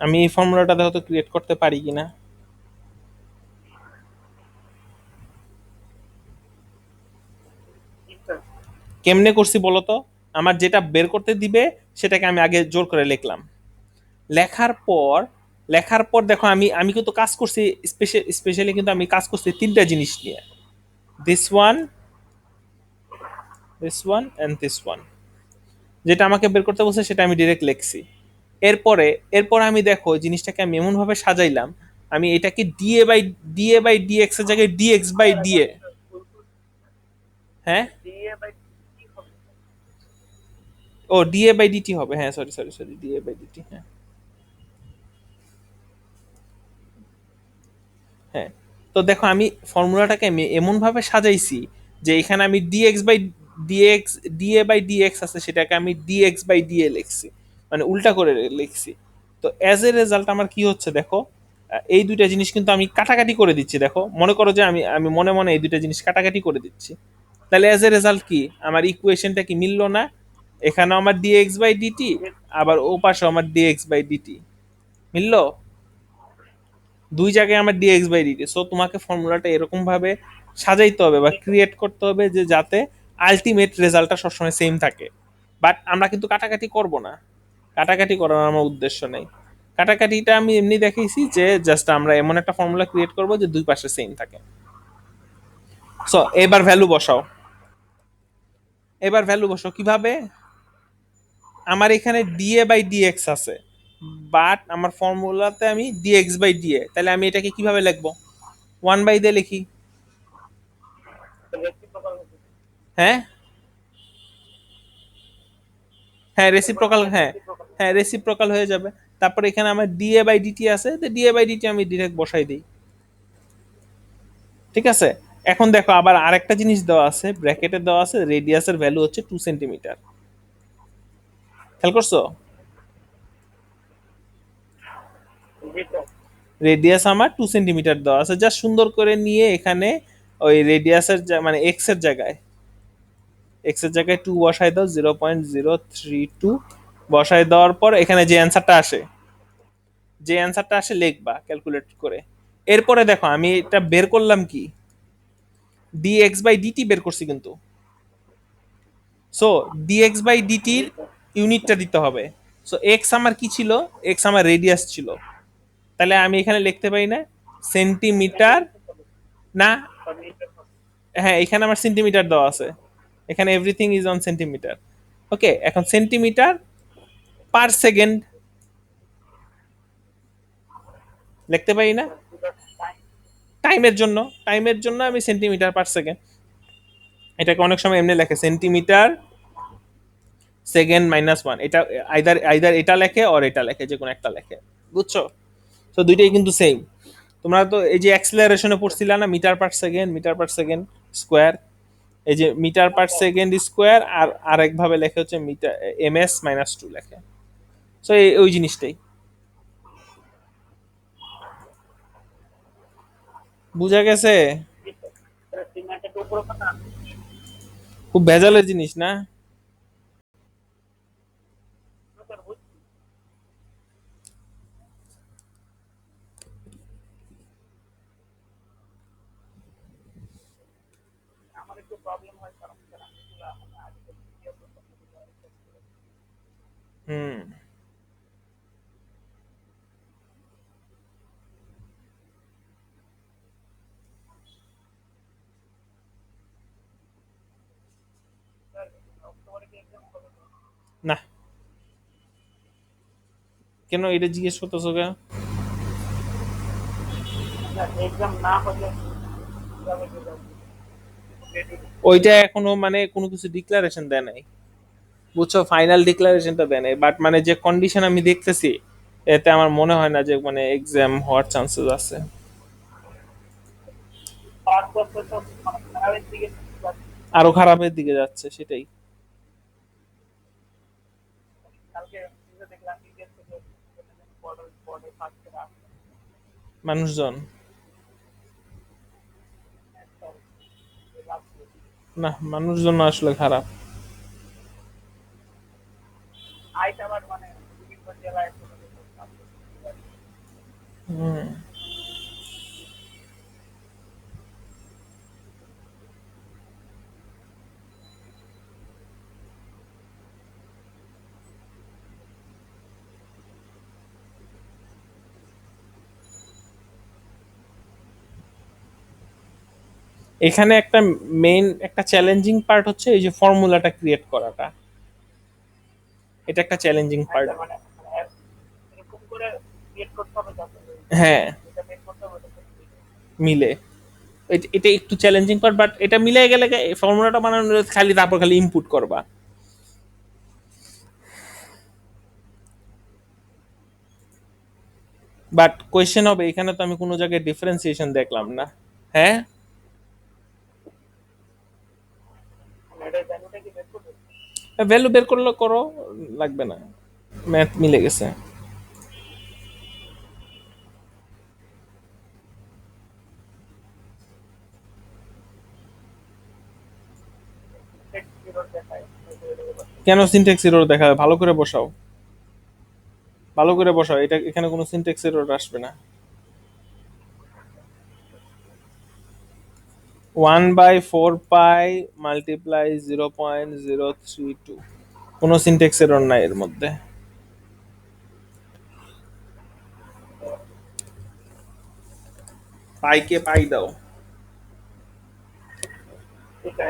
আমি এই ফর্মুলাটা হয়তো ক্রিয়েট করতে পারি কিনা। জি স্যার। কেমনে করছি বলো তো, আমার যেটা বের করতে দিবে সেটাকে আমি আগে জোর করে লিখলাম, লেখার পর, লেখার পর দেখো আমি আমি কিন্তু কাজ করছি, স্পেশালি কিন্তু আমি কাজ করছি তিনটা জিনিস নিয়ে, this one, this one and this one. যেটা আমাকে বের করতে বলছে সেটা আমি ডিরেক্ট লিখছি। এরপরে এরপরে আমি দেখো জিনিসটাকে আমি এমন ভাবে সাজাইলাম, আমি এটাকে ডিএ বাই ডিএক্স এর জায়গায় ডিএক্স বাই স্যার ডিএ। মানে স্যার ভুল করছি। হ্যাঁ, ডিএ বাই কি হবে? ও ডিএ বাই ডিটি হবে, হ্যাঁ sorry sorry sorry, dA by dt, হ্যাঁ হ্যাঁ। তো দেখো আমি ফর্মুলাটাকে আমি এমন ভাবে সাজাইছি যে এখানে আমি dx by dx, dA by dx আছে সেটাকে আমি ডিএক্স বাই ডিএ লিখছি, মানে উল্টা করে লিখছি। তো অ্যাজ এ রেজাল্ট আমার কি হচ্ছে দেখো, এই দুইটা জিনিস কিন্তু আমি কাটাকাটি করে দিচ্ছি, দেখো মনে করো যে আমি আমি মনে মনে এই দুইটা জিনিস কাটাকাটি করে দিচ্ছি, তাহলে অ্যাজ এ রেজাল্ট কি আমার ইকুয়েশনটা কি মিললো না, এখানেও আমার ডিএক্স বাই ডিটি, আবার ও পাশে আমার ডিএক্স বাই ডিটি মিললো, দুই জায়গায় আমার ডিএক্স বাই ডিটি। সো তোমাকে ফর্মুলাটা এরকম ভাবে সাজাইতে হবে বা ক্রিয়েট করতে হবে যে যাতে আলটিমেট রেজাল্টটা সবসময় সেম থাকে। বাট আমরা কিন্তু কাটাকাটি করব না, কাটাকাটি করার আমার উদ্দেশ্য নেই। কাটাকাটিটা আমি এমনি দেখাইছি যে জাস্ট আমরা এমন একটা ফর্মুলা ক্রিয়েট করব যে দুই পাশে সেম থাকে। সো এবার ভ্যালু বসাও, এবার ভ্যালু বসাও কিভাবে, আমার এখানে ডিএ বাই ডিএক্স আছে, বাট আমার ফর্মুলাতে আমি ডিএক্স বাই ডিএ, তাহলে আমি এটাকে কিভাবে লিখবো, ওয়ান বাই দিয়ে লিখি। রেসিপ্রোকাল হবে। হ্যাঁ হ্যাঁ এবার রেসিপ্রোকাল, আমার হ্যাঁ রেসিপ্রোকাল। হ্যাঁ রেসিপ্রোকাল হয়ে যাবে। তারপর এখানে আমার ডিএ বাই ডিটি আছে, তো ডিএ বাই ডিটি আমি ডিরেক্ট বসাই দিই, ঠিক আছে। এখন দেখো আবার আরেকটা জিনিস দেওয়া আছে, ব্র্যাকেটে দেওয়া আছে রেডিয়াসের ভ্যালু হচ্ছে 2 সেন্টিমিটার, খেয়াল করছো? জি স্যার। রেডিয়াস আমার 2 সেন্টিমিটার দেওয়া আছে, যা সুন্দর করে নিয়ে এখানে ওই রেডিয়াসের মানে এক্স এর জায়গায়, এক্স এর জায়গায় 2 বসাই দাও, 0.032 বসাই দেওয়ার পর এখানে যে অ্যান্সারটা আসে, যে অ্যান্সারটা আসে লিখবা ক্যালকুলেট করে। এরপরে দেখো আমি এটা বের করলাম কি, ডিএক্স বাই ডিটি বের করছি কিন্তু। সো ডিএক্স বাই ডিটির ইউনিটটা দিতে হবে। সো এক্স আমার কি ছিল, এক্স আমার রেডিয়াস ছিল, তাহলে আমি এখানে লিখতে পারি না সেন্টিমিটার, না মিটার হবে। হ্যাঁ এখানে আমার সেন্টিমিটার দেওয়া আছে, এখানে এভরিথিং ইজ অন সেন্টিমিটার। ওকে, এখন সেন্টিমিটার পার সেকেন্ড লিখতে পারি না, টাইম। টাইমের জন্য, টাইমের জন্য আমি সেন্টিমিটার পার সেকেন্ড, এটাকে অনেক সময় এমনি লেখে সেন্টিমিটার সেকেন্ড মাইনাস ওয়ান, এটা আইদার আইদার এটা লেখে অর এটা লেখে, যে কোনো একটা লেখে। বুঝছো? তো দুইটাই কিন্তু সেম। তোমরা তো এই যে অ্যাক্সিলারেশনে পড়ছিলা না, metre per second, metre per second square, এই যে মিটার পার সেকেন্ড স্কোয়ার আর আরেকভাবে লেখে হচ্ছে মিটার এমএস মাইনাস টু লেখে। সো ওই জিনিসটাই বুঝা গেছে। সিমেন্টের উপরে কথা খুব ভেজালের জিনিস না? স্যার বুঝছি। আমার একটু প্রবলেম হয় কারণ স্যার আমি এগুলো মানে আগে থেকে ভিডিও করতাম হুম। স্যার অক্টোবরে কি এক্সাম হবে না, কেন এটা জিজ্ঞেস করতেছো কেন? স্যার? এক্সাম না হলে কিভাবে কি যাবে? ওইটা এখনো মানে কোনো কিছু ডিক্লারেশন দেয় নাই, বুঝছো? ফাইনাল ডিক্লারেশনটা দেয় নাই, বাট মানে যে কন্ডিশন আমি দেখতেছি, এতে আমার মনে হয় না যে মানে এক্সাম হওয়ার চান্সেস আছে। পাঁচ বছর তো মানে খারাপের দিকে যাচ্ছে। আরো খারাপের দিকে যাচ্ছে, সেটাই। কালকে নিউজে দেখলাম ইন্ডিয়া থেকে বর্ডার বর্ডে থাকছে না মানুষজন, না মানুষজন না, আসলে খারাপ। আইট আবার মানে বিভিন্ন জেলায় হুম। এখানে একটা মেইন একটা চ্যালেঞ্জিং পার্ট হচ্ছে এই যে ফর্মুলাটা ক্রিয়েট করাটা, এটা একটা চ্যালেঞ্জিং পার্ট। আইটা মানে এরকম করে ক্রিয়েট করতে হবে যাতে হ্যাঁ, যেটা বের করতে হবে ওটা মিলে। এটা একটু চ্যালেঞ্জিং পার্ট, বাট এটা মিলে গেলে ফর্মুলাটা বানানোর খালি তারপর খালি ইনপুট করবা। বাট কোয়েশ্চেন হবে, এখানে তো আমি কোনো জায়গায় ডিফারেন্সিয়েশন দেখলাম না। হ্যাঁ, এটার ভ্যালুটা কি বের করবে? ভ্যালু বের করলে করো, লাগবে না, ম্যাথ মিলে গেছে। টেক্সট এরর দেখায় কেন সিনট্যাক্স এরর দেখাবে? ভালো করে বসাও, ভালো করে বসাও, এটা এখানে কোনো সিনট্যাক্স এরর আসবে না। 1/4 পাই মাল্টিপ্লাই 0.032, কোনো সিনট্যাক্স এরর নাই এর মধ্যে। পাইকে পাই দাও। এটা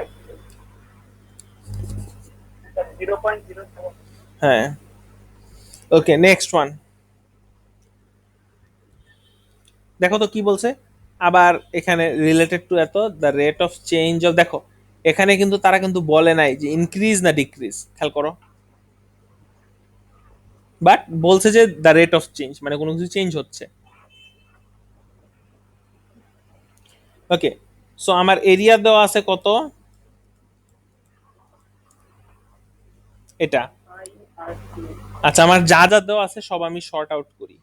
0.07 হ্যাঁ, ওকে, নেক্সট ওয়ান। দেখো তো কি বলছে আবার এখানে, রিলেটেড টু এত the rate of change of, দেখো এখানে কিন্তু তারা কিন্তু বলে নাই যে ইনক্রিজ না ডিক্রিজ, খেয়াল করো। বাট বলছে যে দ্য রেট অফ চেঞ্জ, মানে কোনো কিছু চেঞ্জ হচ্ছে। ওকে, সো আমার এরিয়া দেওয়া আছে কত, এটা। আই আর সি আচ্ছা, আমার যা যা দেওয়া আছে সব আমি শর্ট আউট করি।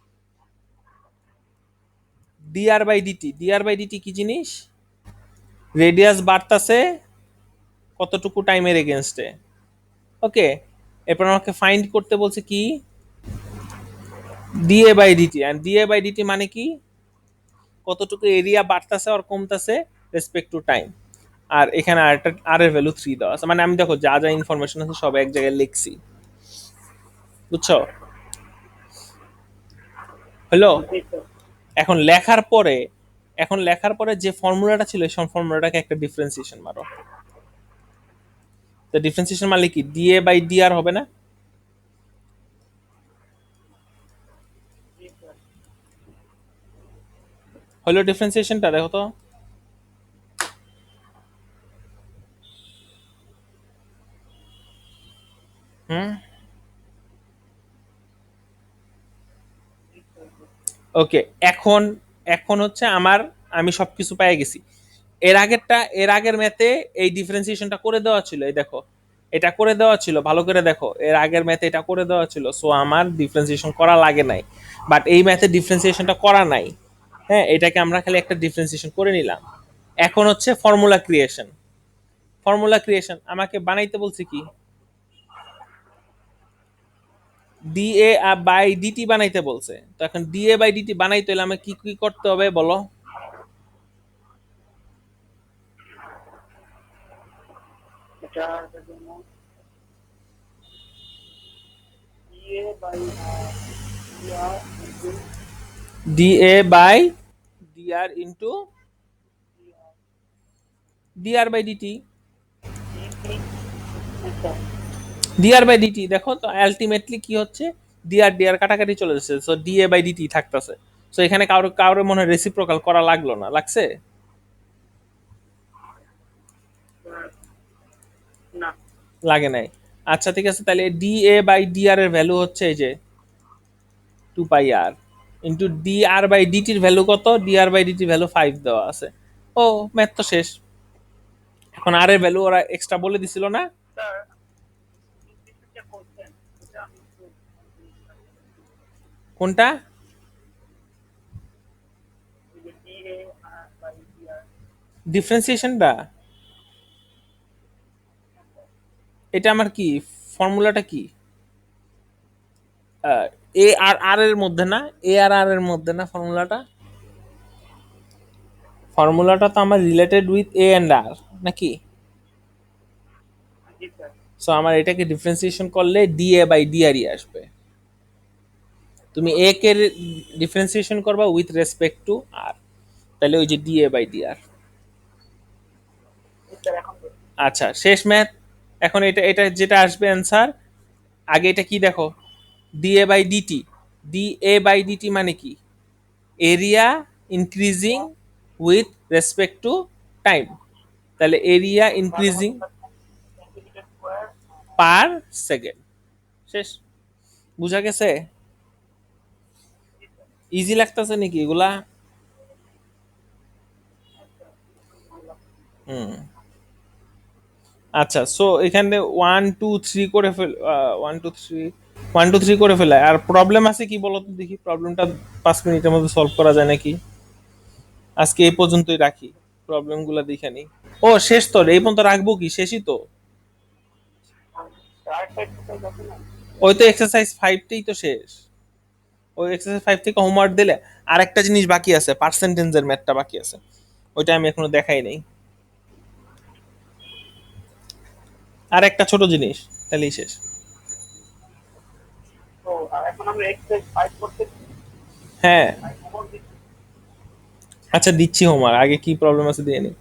Dr by dt, dr by dt কি জিনিস? রেডিয়াস বাড়তাছে কতটুকু টাইমের এগেনস্টে। ওকে, এরপর আমাকে ফাইন্ড করতে বলছে কি, ডিএ বাই ডিটি। আর ডিএ বাই ডিটি মানে কি, কতটুকু এরিয়া বাড়তাছে আর কমতাছে রেসপেক্ট টু টাইম। আর এখানে আরেকটা আর এর ভ্যালু 3 দেওয়া আছে, মানে আমি দেখো যা যা ইনফরমেশন আছে সব এক জায়গায় লিখছি, বুঝছো? হলো? এখন লেখার পরে, এখন লেখার পরে যে ফর্মুলাটা ছিল সেই ফর্মুলাটাকে একটা ডিফারেন্সিয়েশন মারো। তো ডিফারেন্সিয়েশন মারলে কি ডিএ বাই ডিআর হবে না? হলো ডিফারেন্সিয়েশনটা, দেখো তো। হুম, ওকে। এখন এখন হচ্ছে আমার, আমি সবকিছু পেয়ে গেছি। এর আগের ম্যাথে এই ডিফারেন্সিয়েশনটা করে দেওয়া ছিল, এই দেখো এটা করে দেওয়া ছিল, ভালো করে দেখো, এর আগের ম্যাথে এটা করে দেওয়া ছিল, সো আমার ডিফারেন্সিয়েশন করা লাগে নাই। বাট এই ম্যাথে ডিফারেন্সিয়েশনটা করা নাই। হ্যাঁ, এটাকে আমরা খালি একটা ডিফারেন্সিয়েশন করে নিলাম। এখন হচ্ছে ফর্মুলা ক্রিয়েশন। ফর্মুলা ক্রিয়েশন আমাকে বানাইতে বলছে কি, ডিএ বাই ডিটি বানাইতে বলছে। তো এখন ডিএ বাই ডিটি বানাইতে হলে আমাকে কি কি করতে হবে বলো? এটা জন্য ইয়ে by year into dA by dr into dr by dt. Dt. আচ্ছা, ডিআর বাই ডিটি দেখো তো আলটিমেটলি কি হচ্ছে, ডিআর ডিআর কাটাকাটি চলে যাচ্ছে, সো ডিএ বাই ডিটি থাকতেছে। সো এখানে কারোর কারোর মনে হয় রেসিপ্রোকাল করা লাগলো না, লাগছে? না, লাগে নাই। আচ্ছা ঠিক আছে, তাহলে ডিএ বাই ডিআর এর ভ্যালু হচ্ছে এই যে 2 পাই আর ইন্টু ডিআর বাই ডিটির ভ্যালু কত, ডিআর বাই ডিটির ভ্যালু 5 দেওয়া আছে। ও, ম্যাথ তো শেষ। এখন আর এর ভ্যালু ওরা এক্সট্রা বলে দিছিল না? স্যার ডিফারেন্সটা করছেন এটা আমি একটু কোনটা? ডিএ বাই ইয়ার। ডিফারেন্সিয়েশনটা? এটা আমার কি, ফর্মুলাটা কি? এ আর আর এর মধ্যে না, এ আর আর এর মধ্যে না ফর্মুলাটা? ফর্মুলাটা তো আমার রিলেটেড উইথ এ এন্ড আর, নাকি? জি স্যার। সো আমার এটাকে ডিফারেন্সিয়েশন করলে ডিএ বাই ডিআরই আসবে। তুমি এ কে ডিফারেন্সিয়েশন করবা উইথ রেসপেক্ট টু আর, তাহলে ওই যে ডিএ বাই ডিআর। জি স্যার, এখন বলুন। আচ্ছা, শেষ ম্যাথ। এখন এটা এটা যেটা আসবে অ্যান্সার, আগে এটা কি দেখো, dA by dt. DA by dt মানে কি, area increasing with respect to time. তাহলে area increasing centimetre square. Per second. শেষ। বুঝা গেছে? ইজি লাগতেছে নাকি এগুলা? হুম। আচ্ছা, সো এখানে 1 2 3 করে ফেল, 1 2 3, 1 2 3 করে ফেলে। আর প্রবলেম আছে কি বলো তো দেখি, প্রবলেমটা 5 মিনিটের মধ্যে সলভ করা যায় নাকি? আজকে এই পর্যন্তই রাখি, প্রবলেমগুলো দেখে নিই। ও শেষ তো, এই পর্যন্ত রাখবো কি, শেষই তো। আরেকটা এক্সারসাইজ আছে না? ওই তো এক্সারসাইজ 5টাই তো শেষ। ওই এক্সারসাইজ 5 থেকে হোমওয়ার্ক দিলে আর একটা জিনিস বাকি আছে, পার্সেন্টেজের ম্যাথটা বাকি আছে, ওইটা আমি এখনো দেখাই নাই। আর একটা ছোট জিনিস, তাহলেই শেষ। তো আর এখন আমরা এক্সারসাইজ 5 করতেছি। হ্যাঁ, আমি হোমওয়ার্ক দিচ্ছি। আচ্ছা দিচ্ছি হোমওয়ার্ক, আগে কি প্রবলেম আছে দিয়ে নি।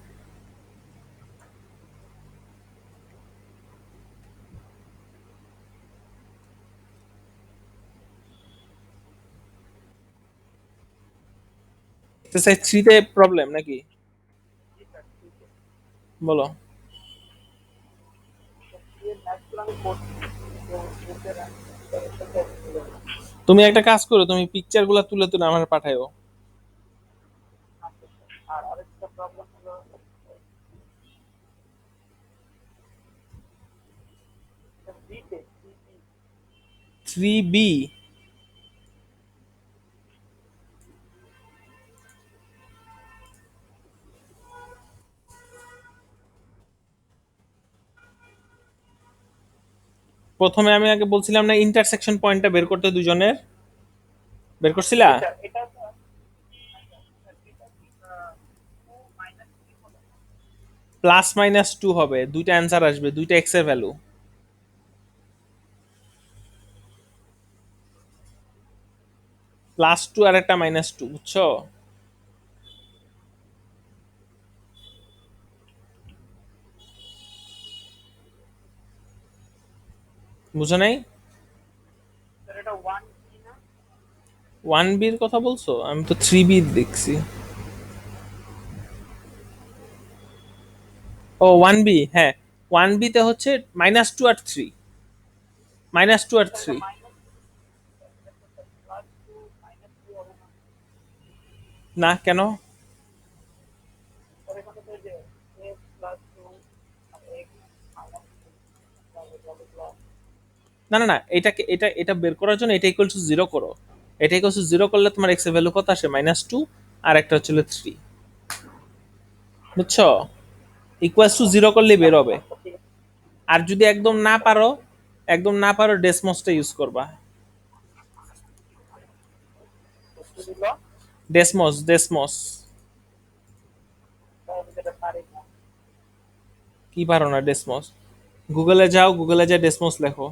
এক্সারসাইজ 3তে প্রবলেম নাকি, জি স্যার, ঠিক আছে। বলো? এই ম্যাথগুলো আমি করছি। তো বুঝতে না এর সাথে তুমি একটা কাজ করো, তুমি পিকচার গুলা তুলে তুলে আমার পাঠাও। আর আরেকটা প্রবলেম হলো বিতে বিপি। 3B। প্রথমে আমি আগে বলছিলাম না, ইন্টারসেকশন পয়েন্টটা বের করতে দুজনের, বের করছিলা? এটা এটা +-2 হবে, দুইটা অ্যান্সার আসবে, দুইটা এক্স এর ভ্যালু। +2 আর একটা -2, বুঝছো? বুঝো নাই? এটা 1 কি না? 1B এর কথা বলছো, আমি তো 3B দেখছি। ও 1B, হ্যাঁ। 1B তে হচ্ছে -2 আর 3। -2 আর 3। প্লাস টু মাইনাস টু হবে না? না কেন? তবে এখানে তো এই যে এক্স প্লাস টু আর এক্স মাইনাস টু তাহলে হবে প্লাস না না না, এটাকে এটা বের করার জন্য এটা ইকুয়াল টু 0 করো। এটা ইকুয়াল টু 0 করলে তোমার এক্স এর ভ্যালু কত আসে? -2 আর একটা হচ্ছে 3। বুঝছো? ইকুয়াল টু 0 করলে বের হবে। ঠিক আছে। আর যদি একদম না পারো ডেসমসটা ইউজ করবা। বুঝতে দিল ডেসমস। তাহলে যেটা পারি না কি পারো না ডেসমস? গুগলে যাও, গুগলে যা ডেসমস লেখো।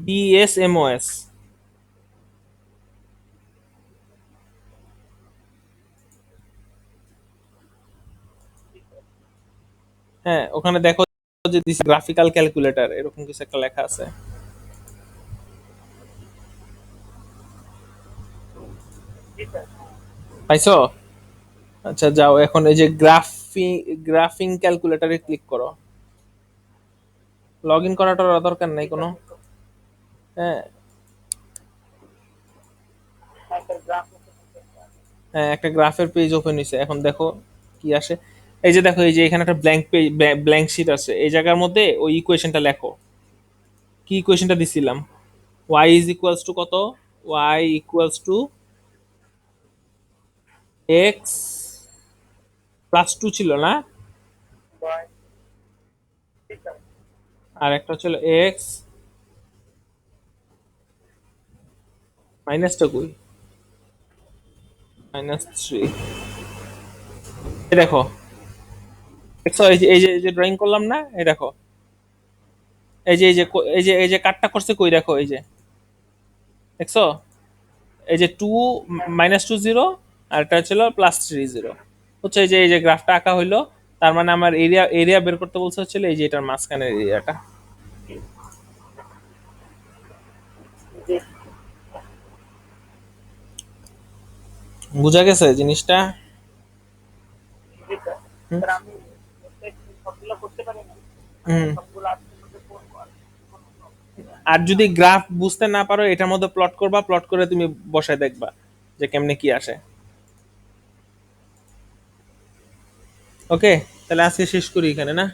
DSMOS। হ্যাঁ, ওখানে দেখো যে দিস গ্রাফিক্যাল ক্যালকুলেটর এরকম কিছু একটা লেখা আছে। ঠিক আছে। পাইছো? আচ্ছা যাও এখন এই যে গ্রাফিং ক্যালকুলেটরে ক্লিক করো। লগ ইন করাটার দরকার নাই কোনো। হ্যাঁ একটা গ্রাফ হ্যাঁ, একটা গ্রাফের পেজ ওপেন হয়েছে, এখন দেখো কি আসে। এই যে দেখো, এই যে এখানে একটা ব্ল্যাঙ্ক পেজ, ব্ল্যাঙ্ক শিট আছে, এই জায়গার মধ্যে ওই ইকুয়েশনটা লেখো। কি ইকুয়েশনটা দিছিলাম? y ইজ ইকুয়ালস টু কত? y ইকুয়ালস টু x +2 ছিল না? বাই ঠিক আছে। আর একটা ছিল x মাইনাসটা কই? -3। এই দেখো, দেখছো এই যে ড্রয়িং করলাম না, এই দেখো, এই যে কাটটা করছে কই, দেখো এই যে, দেখছো? এই যে 2 -2 0 আর এটা ছিল +3 0। হচ্ছে এই যে গ্রাফটা আঁকা হইলো। তার মানে আমার এরিয়া বের করতে বলছে হচ্ছিল এই যে এটার মাঝখানের এরিয়াটা। জি বুঝা গেছে জিনিসটা? ঠিক আছে। হুম। স্যার আমি সবগুলো করতে পারি না হুম। সবগুলো আজকের মধ্যে করবো আর আর যদি গ্রাফ বুঝতে না পারো, এটার মধ্যে প্লট করবা, প্লট করে তুমি বসায় দেখবা যে কেমনে কি আসে। ওকে, তাহলে আজকে শেষ করি এখানে না?